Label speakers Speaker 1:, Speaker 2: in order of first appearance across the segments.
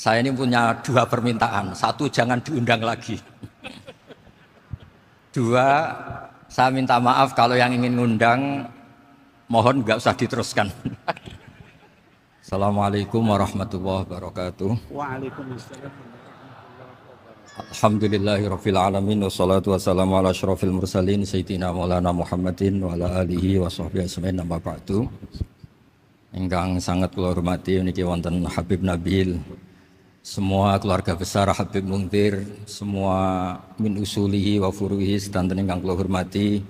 Speaker 1: Saya ini punya dua permintaan. Satu, jangan diundang lagi. Dua, saya minta maaf kalau yang ingin ngundang, mohon nggak usah diteruskan. Assalamualaikum warahmatullahi wabarakatuh.
Speaker 2: Waalaikumsalam.
Speaker 1: Alhamdulillahirabbil alamin wassalatu wassalamu ala asyrofil mursalin sayyidina Maulana Muhammadin wa ala alihi wa sahbihi ajmain amma ba'du. Ingkang sangat kula hormati niki wonten Habib Nabil, semua keluarga besar Habib Muntir, semua min usulihi wa furuhi sedanten ingkang kula hormati.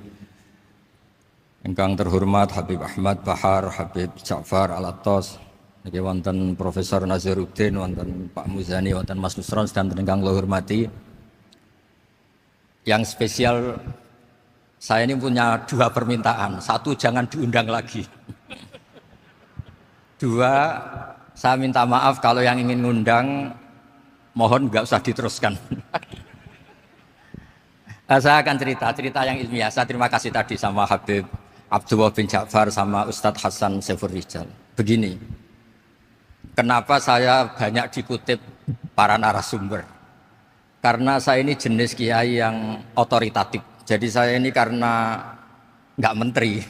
Speaker 1: Ingkang terhormat Habib Ahmad Bahar, Habib Ja'far Al-Attas, niki wonten Profesor Nazaruddin, wonten Pak Muzani, wonten Mas Nusron sedanten ingkang kula hormati. Yang spesial, saya ini punya dua permintaan. Satu, jangan diundang lagi. Dua, saya minta maaf kalau yang ingin ngundang, mohon nggak usah diteruskan. Saya akan cerita yang ilmiah. Saya terima kasih tadi sama Habib Abdullah bin Ja'far sama Ustadz Hasan Saifur Rijal. Begini, kenapa saya banyak dikutip para narasumber? Karena saya ini jenis kiai yang otoritatif. Jadi saya ini karena nggak menteri,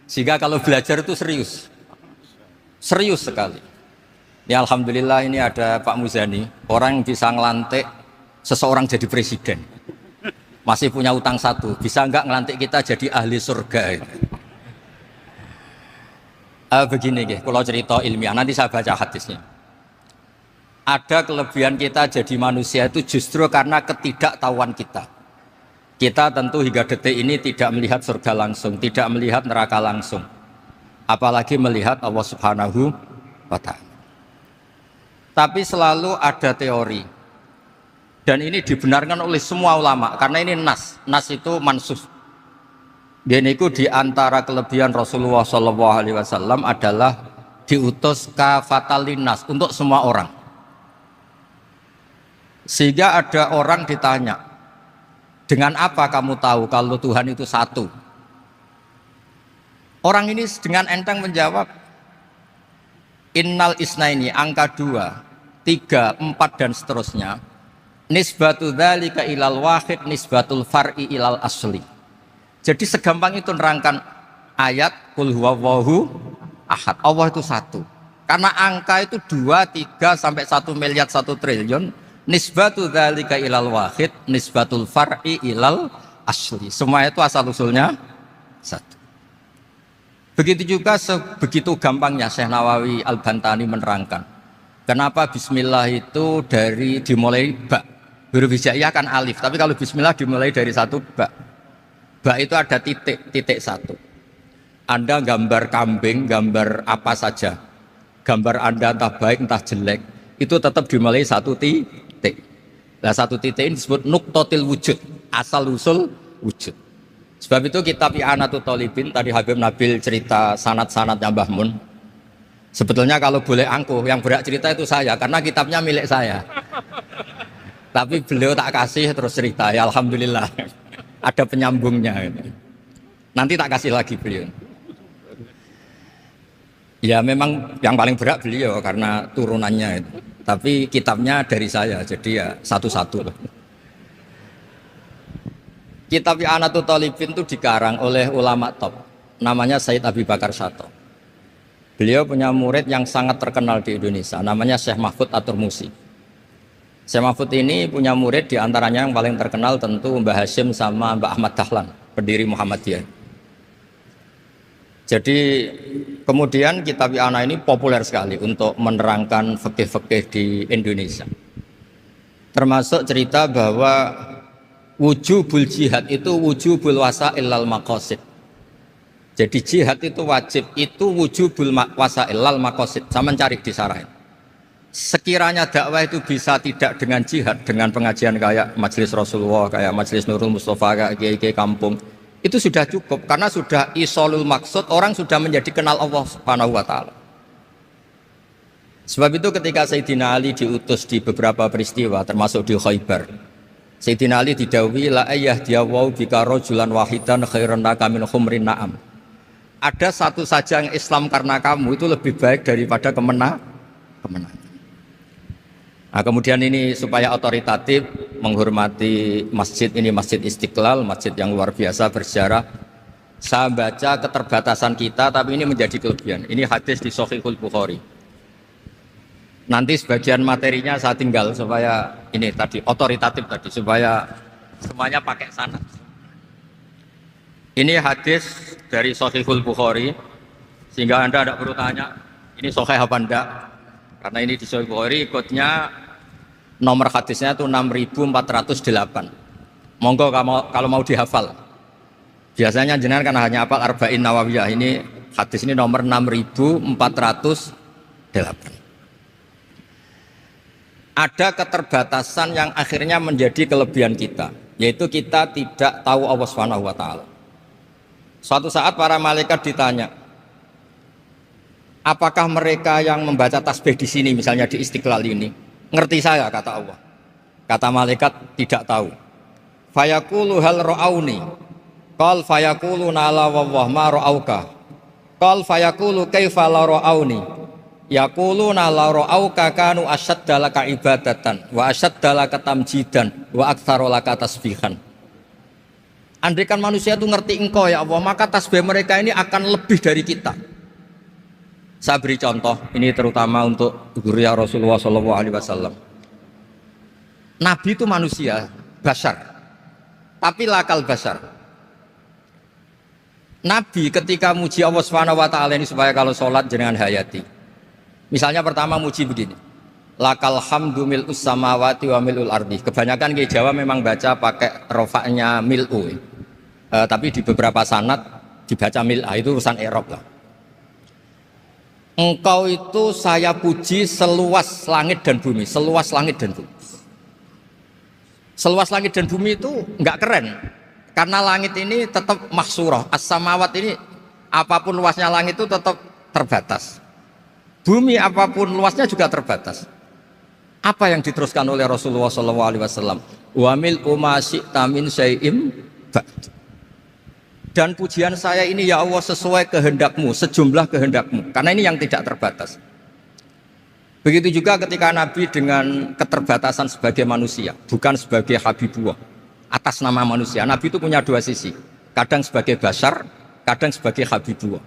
Speaker 1: sehingga kalau belajar itu serius sekali. Ya alhamdulillah ini ada Pak Muzani, orang yang bisa ngelantik seseorang jadi presiden. Masih punya utang satu, bisa nggak ngelantik kita jadi ahli surga? Begini kalau cerita ilmiah, nanti saya baca hadisnya. Ada kelebihan kita jadi manusia itu justru karena ketidaktahuan kita. Kita tentu hingga detik ini tidak melihat surga langsung, tidak melihat neraka langsung, apalagi melihat Allah Subhanahu wa Ta'ala. Tapi selalu ada teori, dan ini dibenarkan oleh semua ulama karena ini nas itu mansus. Dan itu diantara kelebihan Rasulullah SAW adalah diutus kafatan linnas, untuk semua orang. Sehingga ada orang ditanya, dengan apa kamu tahu kalau Tuhan itu satu? Orang ini dengan enteng menjawab, innal isnaini, angka 2, 3, 4 dan seterusnya, nisbatu dzalika ilal wahid nisbatul far'i ilal asli. Jadi segampang itu nerangkan ayat qul huwallahu ahad, Allah itu satu. Karena angka itu 2, 3 sampai 1 miliar 1 triliun, nisbatu dzalika ilal wahid nisbatul far'i ilal asli. Semua itu asal usulnya satu. Begitu juga begitu gampangnya Syekh Nawawi Al-Bantani menerangkan kenapa bismillah itu dimulai ba. Huruf hijaiyah kan alif, tapi kalau bismillah dimulai dari satu ba. Ba itu ada titik satu. Anda gambar kambing, gambar apa saja, gambar Anda entah baik entah jelek, itu tetap dimulai satu titik. Nah satu titik ini disebut nuqtatil wujud, asal usul wujud. Sebab itu kitab I'anatul Thalibin, tadi Habib Nabil cerita sanad-sanadnya Mbah Mun. Sebetulnya kalau boleh angkuh, yang berhak cerita itu saya, karena kitabnya milik saya. Tapi beliau tak kasih terus cerita, ya alhamdulillah. Ada penyambungnya. Nanti tak kasih lagi beliau. Ya memang yang paling berhak beliau karena turunannya itu. Tapi kitabnya dari saya, jadi ya satu-satu. Kitab I'anatul Thalibin itu dikarang oleh ulama top, namanya Said Abi Bakar Syato. Beliau punya murid yang sangat terkenal di Indonesia, namanya Syekh Mahfud At-Turmusi. Syekh Mahfud ini punya murid, diantaranya yang paling terkenal tentu Mbah Hashim sama Mbah Ahmad Dahlan, pendiri Muhammadiyah. Jadi kemudian kitab I'anah ini populer sekali untuk menerangkan fikih-fikih di Indonesia. Termasuk cerita bahwa wujubul jihad itu wujubul wasail lal maqasid. Jadi jihad itu wajib, itu wujubul wasail lal maqasid. Saya mencari di syarah. Sekiranya dakwah itu bisa tidak dengan jihad, dengan pengajian kayak Majelis Rasulullah, kayak Majelis Nurul Mustafa, kayak kiai kampung, itu sudah cukup karena sudah isolul maksud, orang sudah menjadi kenal Allah Subhanahu wa Ta'ala. Sebab itu ketika Sayyidina Ali diutus di beberapa peristiwa termasuk di Khaybar, Sayyidina Ali didhawuhi la ayyahdiyawu bika rajulan wahidan khairan laka min khumrin na'am. Ada satu saja yang Islam karena kamu itu lebih baik daripada kemenangan. Nah, kemudian ini supaya otoritatif menghormati masjid ini, Masjid Istiqlal, masjid yang luar biasa bersejarah. Saya baca keterbatasan kita, tapi ini menjadi kelebihan. Ini hadis di Shahihul Bukhari. Nanti sebagian materinya saya tinggal supaya ini tadi otoritatif tadi, supaya semuanya pakai sanad. Ini hadis dari Shahihul Bukhari, sehingga Anda tidak perlu tanya ini sahih apa enggak, karena ini di Shahihul Bukhari ikutnya nomor hadisnya itu 6408. Monggo kalau mau dihafal. Biasanya jenengan kan hanya hafal Arba'in Nawawiyah. Ini hadis ini nomor 6408. Ada keterbatasan yang akhirnya menjadi kelebihan kita, yaitu kita tidak tahu Allah Subhanahu wa taala. Suatu saat para malaikat ditanya, apakah mereka yang membaca tasbih di sini, misalnya di Istiqlal ini, ngerti saya, kata Allah. Kata malaikat, tidak tahu. Fayaqulu hal ra'auni. Qal fayaqulu nala wallah ma ra'auka. Qal fayaqulu kaifa la ra'auni. Yaquluna la ra'auka kanu asyadda laka ibadatan wa asyadda laka tamjidan wa aktsara laka tasbihan. Andaikan manusia itu ngerti engkau ya Allah, maka tasbih mereka ini akan lebih dari kita. Saya beri contoh, ini terutama untuk guru ya Rasulullah SAW. Nabi itu manusia, bashar, tapi lakal bashar. Nabi ketika muji Allah SWT ini supaya kalau sholat jangan hayati. Misalnya pertama muji begini, lakal hamdu mil'us samawati wa mil'ul ardi. Kebanyakan di Jawa memang baca pakai rofaknya mil'u. Tapi di beberapa sanad dibaca mil'ah, itu urusan i'rab lah. Engkau itu saya puji seluas langit dan bumi, seluas langit dan bumi. Seluas langit dan bumi itu enggak keren, karena langit ini tetap mahsurah, as-samawat ini apapun luasnya langit itu tetap terbatas. Bumi apapun luasnya juga terbatas. Apa yang diteruskan oleh Rasulullah SAW? Wa mil'u ma syi'ta min syai'im ba'd. Dan pujian saya ini ya Allah sesuai kehendakmu, sejumlah kehendakmu, karena ini yang tidak terbatas. Begitu juga ketika Nabi dengan keterbatasan sebagai manusia, bukan sebagai Habibullah, atas nama manusia. Nabi itu punya dua sisi, kadang sebagai bashar, kadang sebagai Habibullah.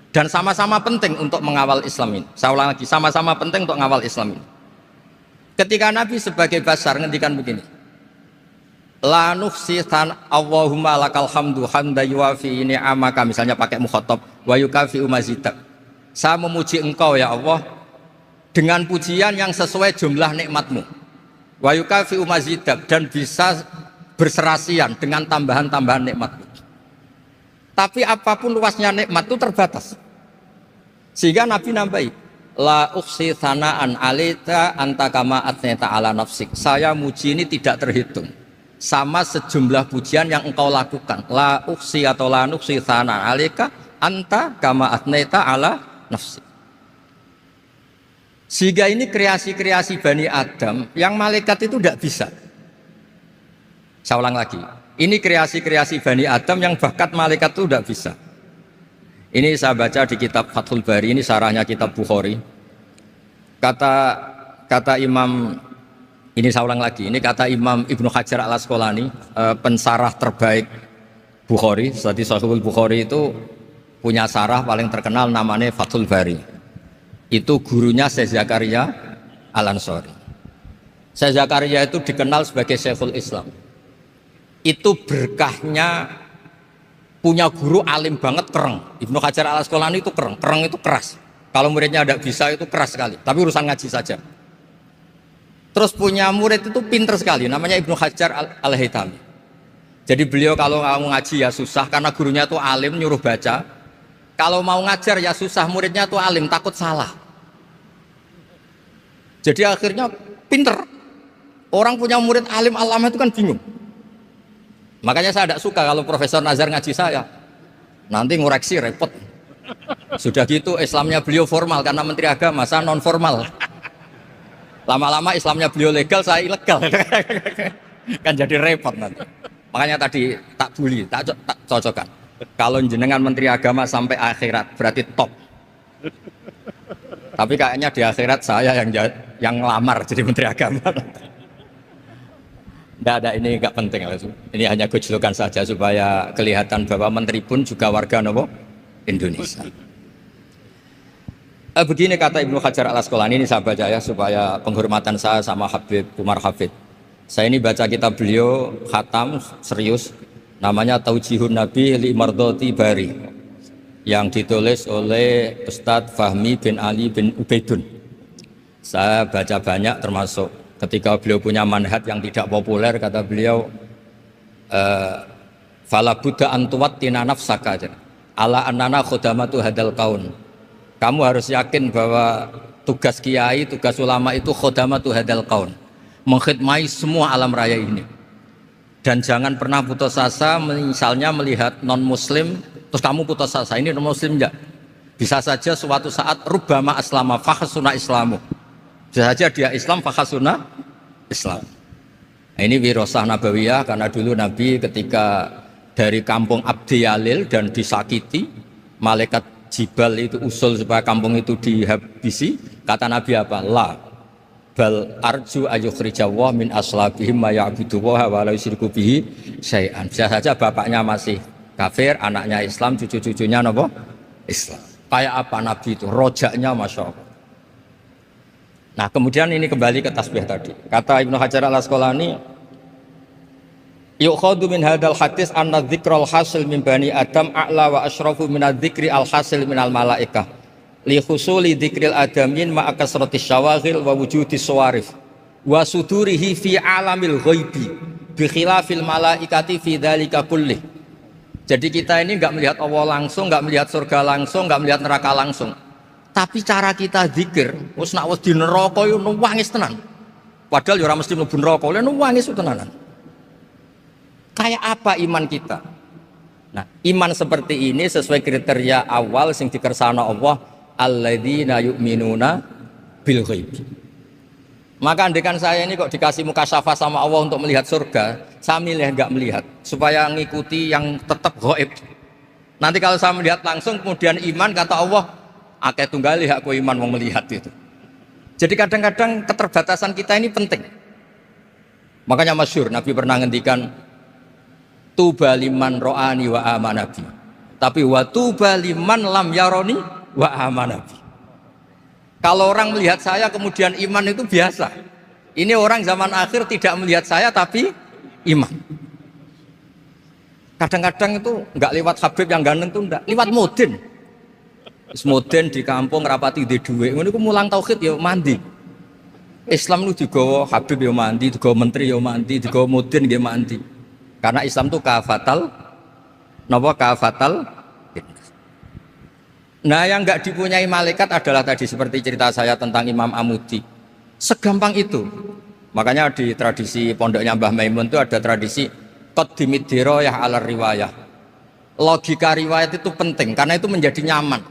Speaker 1: Dan sama-sama penting untuk mengawal Islam ini. Saya ulang lagi, sama-sama penting untuk mengawal Islam ini. Ketika Nabi sebagai bashar ngendikan begini, la nuhsitan Allahumma lakal hamdu hamda yuwafi ni'amaka, misalnya pakai mukhatab wa yukafi umazidak. Saya memuji engkau ya Allah dengan pujian yang sesuai jumlah nikmatmu. Wa yukafi umazidak, dan bisa berserasian dengan tambahan-tambahan nikmatmu. Tapi apapun luasnya nikmat itu terbatas. Sehingga Nabi nambahi, la ukhsi thana'an alita anta kama atneta ala nafsik. Saya muji ini tidak terhitung, sama sejumlah pujian yang engkau lakukan. La ukhsi atau la nukhsi thana'an alika anta kama atneta ala nafsik. Sehingga ini kreasi-kreasi Bani Adam yang malaikat itu tidak bisa. Saya ulang lagi, ini kreasi-kreasi Bani Adam yang bakat malaikat itu tidak bisa. Ini saya baca di kitab Fathul Bari, ini sarahnya kitab Bukhari. Kata Imam, ini saya ulang lagi, ini kata Imam Ibnu Hajar al-Asqalani, pensarah terbaik Bukhari. Jadi Sahihul Bukhari itu punya sarah paling terkenal namanya Fathul Bari. Itu gurunya Syekh Zakaria Al-Ansari. Syekh Zakaria itu dikenal sebagai Syekhul Islam. Itu berkahnya punya guru alim banget, kereng. Ibnu Hajar al-Asqalani itu kereng itu keras. Kalau muridnya tidak bisa itu keras sekali, tapi urusan ngaji saja. Terus punya murid itu pinter sekali, namanya Ibnu Hajar al-Haytami. Jadi beliau kalau mau ngaji ya susah, karena gurunya itu alim, nyuruh baca. Kalau mau ngajar ya susah, muridnya itu alim, takut salah. Jadi akhirnya pinter. Orang punya murid alim alama itu kan bingung. Makanya saya tidak suka kalau Profesor Nazar ngaji saya, nanti ngoreksi repot. Sudah gitu Islamnya beliau formal karena Menteri Agama, saya non formal. Lama-lama Islamnya beliau legal, saya ilegal. Kan jadi repot nanti. Makanya tadi tak bully, tak cocokkan. Kalau jenengan Menteri Agama sampai akhirat berarti top. Tapi kayaknya di akhirat saya yang yang ngelamar jadi menteri agama. Tidak ada, ini nggak penting. Ini hanya gojlokan saja supaya kelihatan bahwa menteri pun juga warga nopo Indonesia. Begini kata Ibnu Hajar Al Asqalani, ini saya baca ya supaya penghormatan saya sama Habib Umar Hafid. Saya ini baca kitab beliau khatam serius, namanya Taujihun Nabi li Mardhati Bari, yang ditulis oleh Ustadz Fahmi bin Ali bin Ubaidun. Saya baca banyak, termasuk ketika beliau punya manhaj yang tidak populer, kata beliau fala buddha antuwattina nafsaka ala annana khudamatu hadal kaun. Kamu harus yakin bahwa tugas kiai, tugas ulama itu khudamatu hadal kaun, mengkhidmati semua alam raya ini. Dan jangan pernah putus asa, misalnya melihat non muslim terus kamu putus asa, ini non muslim enggak. Bisa saja suatu saat rubbama aslama fakhasuna islamu, bisa saja dia Islam fakhasuna Islam. Nah, ini wirasah nabawiyah, karena dulu Nabi ketika dari kampung Abdi Yalil dan disakiti, malaikat Jibal itu usul supaya kampung itu dihabisi, kata Nabi apa? La bal arju ayukhrijawah min aslabihim ma ya'budu wa la yusyriku bihi syai'an. Bisa saja bapaknya masih kafir, anaknya Islam, cucu-cucunya napa? Islam. Kayak apa Nabi itu? Rojaknya Masya Allah. Nah kemudian ini kembali ke tasbih tadi. Kata Ibnu Hajar Al Asqalani, yukhadu min hadal hadis anna dzikral hasil min bani Adam a'la wa asyrafu min adzikri al hasil min al malaikah li husuli dzikril adamin ma akasratis syawaghil wa wujudis sawarif wa sudurihi fi alamil ghaibi bi khilafil malaikati fi dzalika kullih. Jadi kita ini enggak melihat Allah langsung, enggak melihat surga langsung, enggak melihat neraka langsung. Tapi cara kita zikir, wis nak wis di neraka yo nuwangis tenan. Padahal yo ora mesti mlebu neraka, lha nuwangis tenanan. Kayak apa iman kita? Nah, iman seperti ini sesuai kriteria awal sing dikersana Allah, alladzina yu'minuna bil ghaib. Maka andekan saya ini kok dikasih mukasyafah sama Allah untuk melihat surga, saya milih enggak melihat supaya ngikuti yang tetap ghaib. Nanti kalau saya melihat langsung kemudian iman, kata Allah, akeh tunggali aku iman mau melihat itu. Jadi kadang-kadang keterbatasan kita ini penting. Makanya masyhur Nabi pernah ngendikan tuba liman ro'ani wa amanabi, tapi wa tuba liman lam yaroni wa amanabi. Kalau orang melihat saya kemudian iman itu biasa. Ini orang zaman akhir tidak melihat saya tapi iman. Kadang-kadang itu enggak lewat Habib yang ganteng itu enggak, lewat Mudin. Mudin di kampung rapati di duit, ini aku mulang tauhid ya mandi. Islam itu digawa Habib ya mandi, digawa menteri ya mandi, digawa Mudin ya mandi. Karena Islam itu kafatal, napa kafatal. Nah yang enggak dipunyai malaikat adalah tadi seperti cerita saya tentang Imam Amudi. Segampang itu. Makanya di tradisi pondoknya Mbah Maimun itu ada tradisi qaddimid dirayah ala riwayah. Logika riwayat itu penting karena itu menjadi nyaman.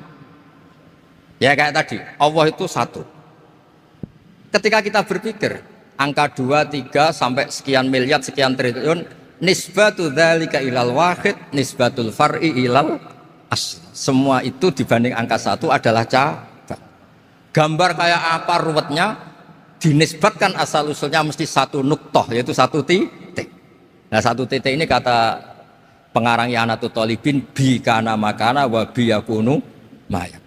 Speaker 1: Ya kayak tadi, Allah itu satu. Ketika kita berpikir angka 2, 3 sampai sekian miliar, sekian triliun, nisbatu dzalika ilal wahid, nisbatul far'i ilal asl. Semua itu dibanding angka 1 adalah cabang. Gambar kayak apa ruwetnya, dinisbatkan asal usulnya mesti satu nuktoh, yaitu satu titik. Nah satu titik ini kata pengarang Ianatul Thalibin, bi kana makana wa bi yakunu mayak.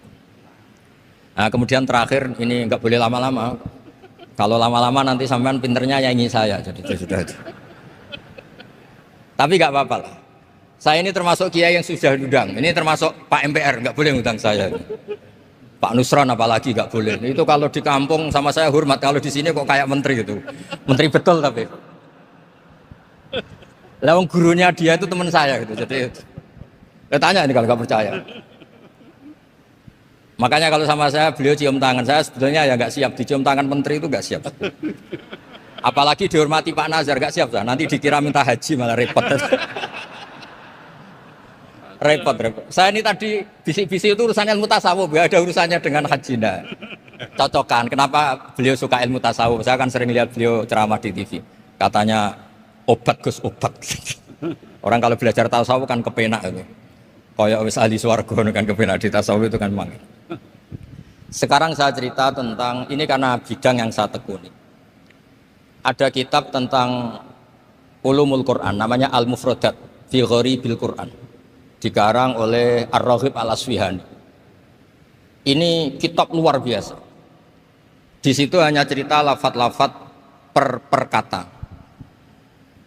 Speaker 1: Nah kemudian terakhir ini enggak boleh lama-lama. Kalau lama-lama nanti sampean pinternya nyanyi saya, jadi sudah. Tapi enggak apa-apa lah. Saya ini termasuk kiai yang sudah diundang. Ini termasuk Pak MPR, enggak boleh ngundang saya. Pak Nusron apalagi enggak boleh. Itu kalau di kampung sama saya hormat, kalau di sini kok kayak menteri gitu. Menteri betul tapi. Lah gurunya dia itu teman saya gitu. Jadi tanya ini kalau enggak percaya. Makanya kalau sama saya beliau cium tangan, saya sebetulnya ya nggak siap dicium tangan menteri itu nggak siap. Apalagi dihormati Pak Nazar nggak siap, nanti dikira minta haji malah repot. repot. Saya ini tadi bisik-bisik itu urusannya ilmu tasawuf, nggak ada urusannya dengan haji. Nah, cocokan. Kenapa beliau suka ilmu tasawuf? Saya kan sering lihat beliau ceramah di TV. Katanya obat Gus obat. Orang kalau belajar tasawuf kan kepenak itu. Kayak wis ahli swarga kan kepenak di tasawuf itu kan mang. Sekarang saya cerita tentang ini karena bidang yang saya tekuni. Ada kitab tentang ulumul Quran namanya Al-Mufradat fi Gharibil Quran, dikarang oleh Ar-Raghib Al-Asfihani. Ini kitab luar biasa. Di situ hanya cerita lafat-lafat per kata.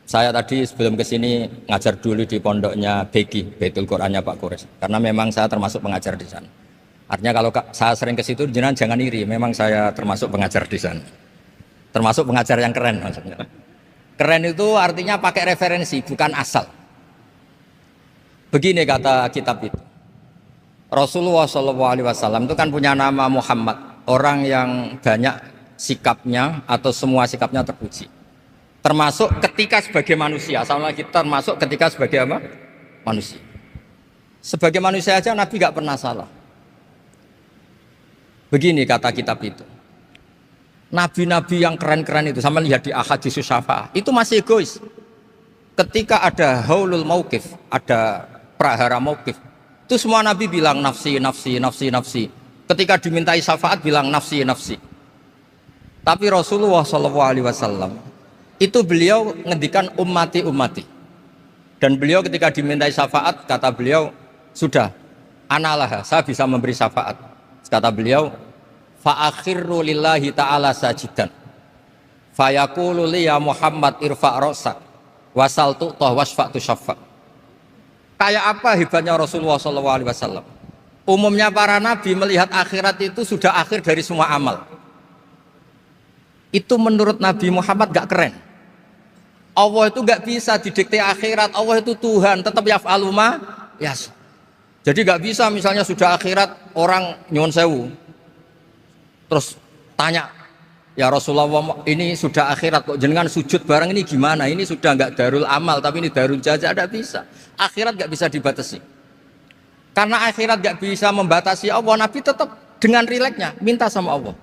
Speaker 1: Saya tadi sebelum kesini ngajar dulu di pondoknya Beki, Baitul Qurannya Pak Kures, karena memang saya termasuk pengajar di sana. Artinya kalau saya sering ke situ, jangan iri, memang saya termasuk pengajar di sana. Termasuk pengajar yang keren maksudnya. Keren itu artinya pakai referensi, bukan asal. Begini kata kitab itu. Rasulullah SAW itu kan punya nama Muhammad, orang yang banyak sikapnya atau semua sikapnya terpuji. Termasuk ketika sebagai manusia, sama kita termasuk ketika sebagai apa? Manusia. Sebagai manusia aja Nabi gak pernah salah. Begini kata kitab itu. Nabi-nabi yang keren-keren itu, sama lihat di Ahaditsus Syafa'ah, itu masih egois. Ketika ada haulul mauqif, ada prahara mauqif, itu semua Nabi bilang nafsi, nafsi, nafsi, nafsi. Ketika dimintai syafaat bilang nafsi, nafsi. Tapi Rasulullah SAW itu beliau ngendikan ummati, ummati. Dan beliau ketika dimintai syafaat, kata beliau, sudah, analah, saya bisa memberi syafaat. Kata beliau, fa'akhirru lillahi ta'ala sajidan fayaqulu li ya Muhammad irfa' ra'sak wasal tu'tah wasfa'tu syaffa'. Kayak apa hebatnya Rasulullah SAW? Umumnya para nabi melihat akhirat itu sudah akhir dari semua amal. Itu menurut Nabi Muhammad gak keren. Allah itu gak bisa didikte akhirat. Allah itu Tuhan, tetap yaf'alu ma yasha. Jadi gak bisa misalnya sudah akhirat orang nyuwun sewu terus tanya, ya Rasulullah ini sudah akhirat kok jenengan sujud bareng ini gimana? Ini sudah enggak darul amal tapi ini darul jaza, tidak bisa. Akhirat enggak bisa dibatasi. Karena akhirat enggak bisa membatasi Allah, Nabi tetap dengan rileksnya minta sama Allah.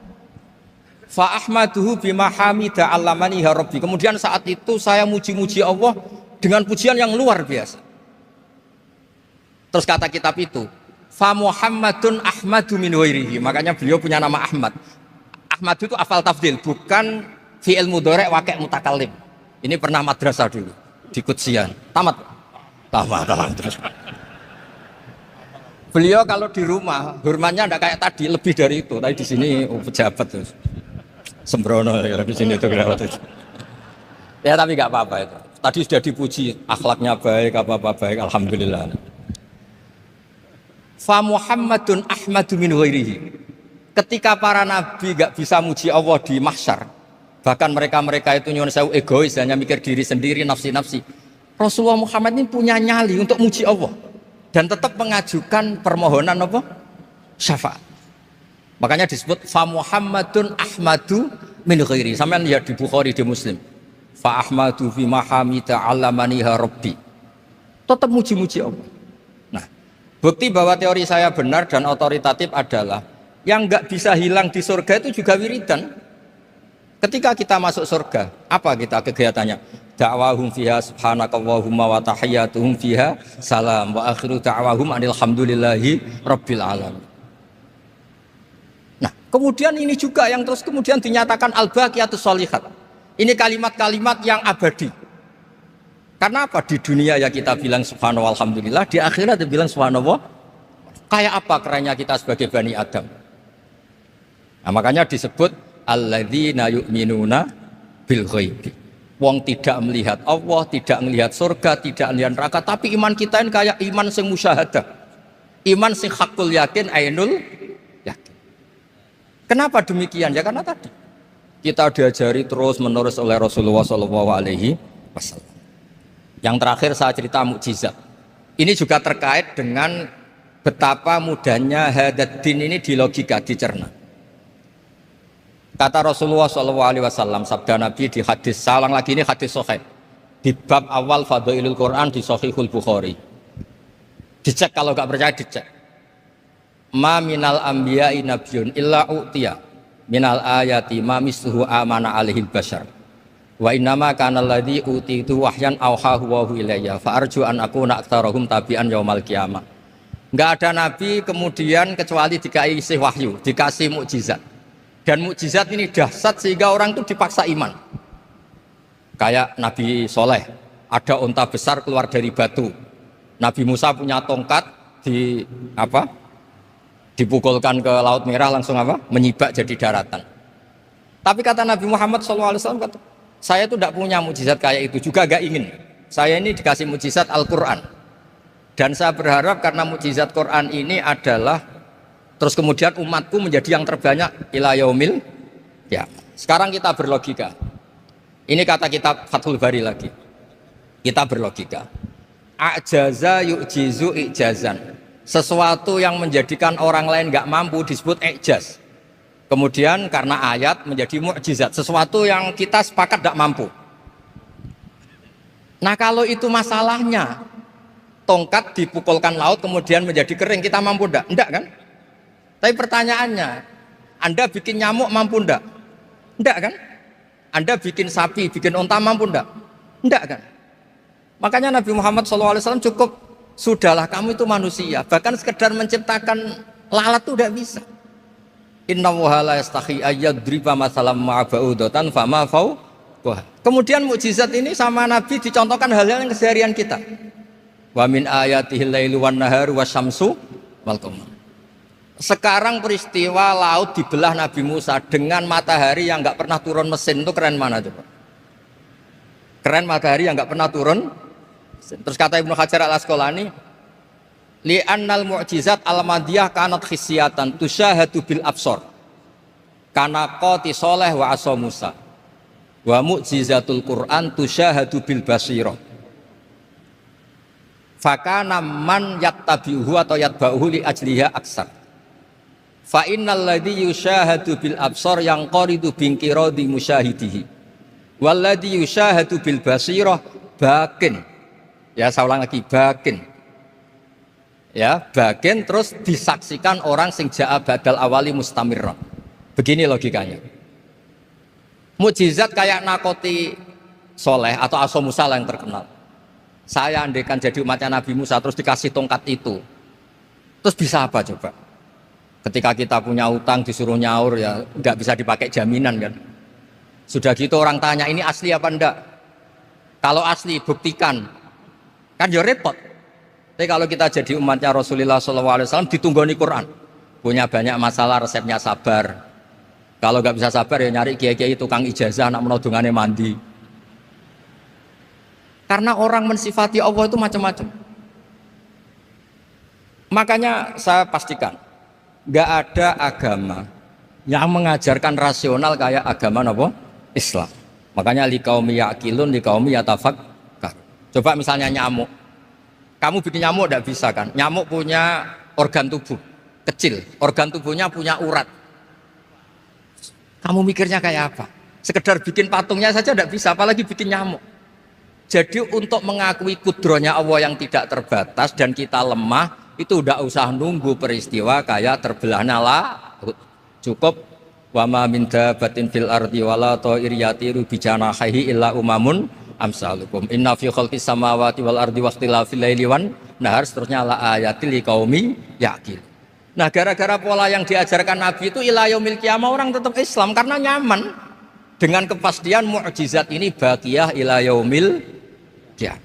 Speaker 1: Fa ahmaduhu bima hamida 'allamani ya rabbi. Kemudian saat itu saya muji-muji Allah dengan pujian yang luar biasa. Terus kata kitab itu, fa Muhammadun Ahmadu min ghairihi. Makanya beliau punya nama Ahmad. Ahmad itu afal tafdil, bukan fi'il mudhari' waqi' mutakallim. Ini pernah madrasah dulu di Kutsian. Tamat terus. Beliau kalau di rumah hormatnya enggak kayak tadi, lebih dari itu. Tadi di sini pejabat terus. Sembrono ya di sini itu kenapa itu. Ya tapi enggak apa-apa itu. Tadi sudah dipuji, akhlaknya baik, apa-apa baik, alhamdulillah. Fa Muhammadun Ahmadu min ghairihi. Ketika para nabi gak bisa muji Allah di mahsyar, bahkan mereka itu nyuwun sewu egois, hanya mikir diri sendiri, nafsi-nafsi. Rasulullah Muhammad ini punya nyali untuk muji Allah dan tetap mengajukan permohonan apa? Syafaat. Makanya disebut fa Muhammadun Ahmadu min ghairihi. Sampeyan lihat di Bukhari, di Muslim. Fa Ahmadu fi mahamida 'allamaniha rabbi. Tetap muji-muji Allah. Bukti bahwa teori saya benar dan otoritatif adalah yang nggak bisa hilang di surga itu juga wiridan. Ketika kita masuk surga, apa kita kegiatannya? Da'wahum fiha subhanakallahumma wa tahiyyatuhum fiha salam wa akhiru da'wahum alhamdulillahi rabbil alamin. Nah, kemudian ini juga yang terus kemudian dinyatakan al-baqiyatus sholihat. Ini kalimat-kalimat yang abadi. Karena apa? Di dunia ya kita bilang subhanallah alhamdulillah, di akhirat dia bilang subhanallah. Kayak apa kerennya kita sebagai Bani Adam? Nah, makanya disebut alladzina yu'minuna bil ghaibi. Wong tidak melihat Allah, tidak melihat surga, tidak melihat neraka, tapi iman kita ini kayak iman sing musyahadah. Iman sing hakul yakin, ainul yakin. Kenapa demikian? Ya karena tadi kita diajari terus menerus oleh Rasulullah SAW. Yang terakhir saya cerita mukjizat. Ini juga terkait dengan betapa mudahnya hadad din ini di logika, dicerna. Kata Rasulullah SAW, sabda Nabi di hadis, salang lagi ini hadis sahih. Di bab awal Fadailul Quran di Sahihul Bukhari. Dicek kalau nggak percaya dicek. Ma minal anbiya'i nabiyyun illa u'tiya minal ayati ma misluhu amana alaihil bashar. Wa innama kana alladzi utitu wahyan auhahu wa ilayya fa arju an akuna aktsarahum tabi'an yaumal qiyamah. Nggak ada nabi kemudian kecuali dikasih wahyu, dikasih mukjizat. Dan mukjizat ini dahsyat sehingga orang itu dipaksa iman. Kayak Nabi Soleh, ada unta besar keluar dari batu. Nabi Musa punya tongkat dipukulkan ke Laut Merah langsung menyibak jadi daratan. Tapi kata Nabi Muhammad SAW, saya itu tidak punya mukjizat kayak itu, juga gak ingin. Saya ini dikasih mukjizat Al-Quran. Dan saya berharap karena mukjizat Quran ini adalah terus kemudian umatku menjadi yang terbanyak ila yaumil ya. Sekarang kita berlogika. Ini kata kitab Fathul Bari lagi. Kita berlogika. Ajaza yu'jizu i'jazan. Sesuatu yang menjadikan orang lain nggak mampu disebut i'jaz. Kemudian karena ayat menjadi mukjizat. Sesuatu yang kita sepakat tidak mampu. Nah kalau itu masalahnya, tongkat dipukulkan laut kemudian menjadi kering, kita mampu enggak? Enggak kan? Tapi pertanyaannya, Anda bikin nyamuk mampu enggak? Enggak kan? Anda bikin sapi, bikin unta mampu enggak? Enggak kan? Makanya Nabi Muhammad SAW cukup, sudahlah kamu itu manusia, bahkan sekedar menciptakan lalat itu enggak bisa. Inna Allaha la yastahi ayyadriba masalam ma'aba'udatan fama fawqaha. Kemudian mukjizat ini sama Nabi dicontohkan hal-hal yang keseharian kita. Wa min ayatihil lailu wan naharu wasyamsu wal qamar. Sekarang peristiwa laut dibelah Nabi Musa dengan matahari yang nggak pernah turun mesin, itu keren mana coba? Keren matahari yang nggak pernah turun mesin. Terus kata Ibnu Hajar al-Asqalani, li'annal mu'jizat al-madiyah kanat khisyatan tusyahadu bil absor kana qati soleh wa asa Musa wa mu'jizatul Qur'an tusyahadu bil basirah fakana man yattabi'uhu atau yatba'uhu li ajliha aksar. Fa innal ladzi yusyahadu bil absar yang qaridu bingkiradi musyahidihi wal ladzi yusyahadu bil basirah bakin. Ya saya ulang lagi, bakin. Ya, bakin terus disaksikan orang sing ja'a badal awali mustamirra. Begini logikanya. Mukjizat kayak nakoti Soleh atau Asa Musa yang terkenal. Saya andaikan jadi umatnya Nabi Musa terus dikasih tongkat itu, terus bisa apa coba? Ketika kita punya utang disuruh nyaur ya nggak bisa dipakai jaminan kan. Sudah gitu orang tanya ini asli apa enggak? Kalau asli buktikan, kan ya repot. Tapi kalau kita jadi umatnya Rasulullah SAW ditunggoni Quran, punya banyak masalah resepnya sabar. Kalau nggak bisa sabar ya nyari kiai-kiai tukang ijazah nak menodongannya mandi. Karena orang mensifati Allah itu macam-macam. Makanya saya pastikan nggak ada agama yang mengajarkan rasional kayak agama apa? Islam. Makanya liqaumi yaqilun liqaumi yatafakkar. Coba misalnya nyamuk. Kamu bikin nyamuk tidak bisa kan? Nyamuk punya organ tubuh kecil, organ tubuhnya punya urat. Kamu mikirnya kayak apa? Sekedar bikin patungnya saja tidak bisa, apalagi bikin nyamuk. Jadi untuk mengakui kudrohnya Allah yang tidak terbatas dan kita lemah, itu udah usah nunggu peristiwa kayak terbelahnya laut. Cukup wa ma min dabatin fil ardi wala ta'ir yatiru bi janahihi illa umamun amsalukum inna fi khalqis samawati wal ardi waqtilafil laili wan nahar seterusnya la ayatil liqaumi yaqil. Nah, gara-gara pola yang diajarkan Nabi itu ila yaumil qiyamah orang tetap Islam karena nyaman dengan kepastian mukjizat ini baqiyah ila yaumil qiyamah.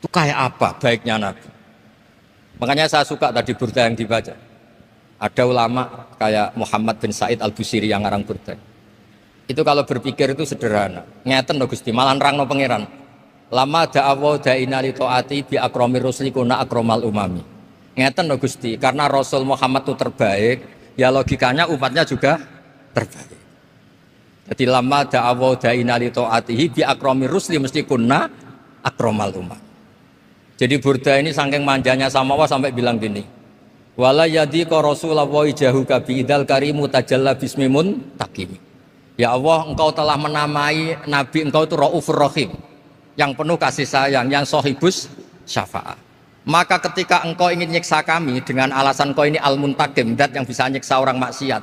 Speaker 1: Itu kayak apa baiknya Nabi? Makanya saya suka tadi burda yang dibaca. Ada ulama kayak Muhammad bin Said Al-Busiri yang ngarang burda. Itu kalau berpikir itu sederhana. Ngeten lho Gusti, malah nerangno pangeran. Lama da'awa da'ina li ta'ati bi akramir rusli kuna akramal umami. Ngeten lho Gusti, karena Rasul Muhammad itu terbaik, ya logikanya umatnya juga terbaik. Jadi lama da'awa da'ina li ta'atihi bi akramir rusli mesti kuna akramal umami. Jadi burda ini saking manjanya sama Allah sampai bilang gini, wala yadhiqa Rasulullah jahuka biidal karimu tajalla bismimun takimi. Ya Allah, engkau telah menamai Nabi engkau itu Raufur Rahim, yang penuh kasih sayang, yang sohibus syafa'ah. Maka ketika engkau ingin nyiksa kami dengan alasan engkau ini al-muntakim, dat yang bisa nyiksa orang maksiat,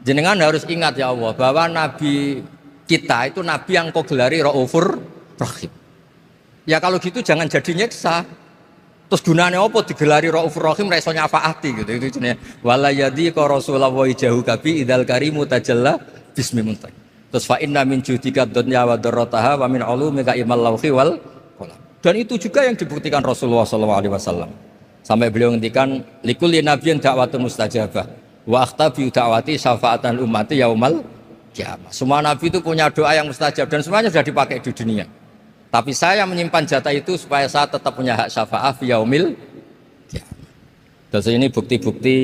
Speaker 1: jenengan harus ingat ya Allah bahwa Nabi kita itu Nabi yang engkau gelari Raufur Rahim. Ya kalau gitu jangan jadi nyiksa. Terus gunanya apa digelari Raufur Rahim ra iso nyafaati gitu. Itu jenenge wala yadi ka Rasulullah jahu kabi idal karimu tajalla bismi muntaq. Terus fa inna min judika dunya wa darrataha wa min ulumika imal lauhi wal qalam. Dan itu juga yang dibuktikan Rasulullah sallallahu alaihi wasallam. Sampai beliau ngendikan likulli nabiyyin da'watun mustajabah wa akhtabi da'wati syafaatan ummati yaumal kiamah. Semua nabi itu punya doa yang mustajab dan semuanya sudah dipakai di dunia. Tapi saya menyimpan jatah itu supaya saya tetap punya hak syafaat fi yaumil kiamah. Terus ini bukti-bukti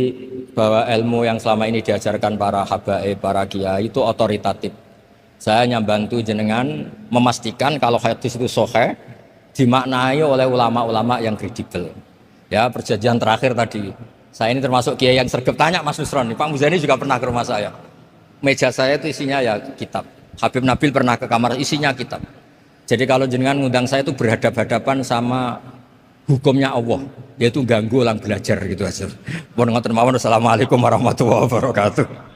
Speaker 1: bahwa ilmu yang selama ini diajarkan para habaib, para kiai itu otoritatif. Saya hanya bantu jenengan memastikan kalau hadis itu sahih dimaknai oleh ulama-ulama yang kredibel. Ya, perjanjian terakhir tadi. Saya ini termasuk kiai yang sergap, tanya Mas Nusron, Pak Muzani juga pernah ke rumah saya. Meja saya itu isinya ya kitab. Habib Nabil pernah ke kamar, isinya kitab. Jadi kalau jenengan ngundang saya itu berhadap-hadapan sama hukumnya Allah, yaitu ganggu orang belajar gitu aja. Mohon ngoten mawon. Assalamualaikum warahmatullahi wabarakatuh.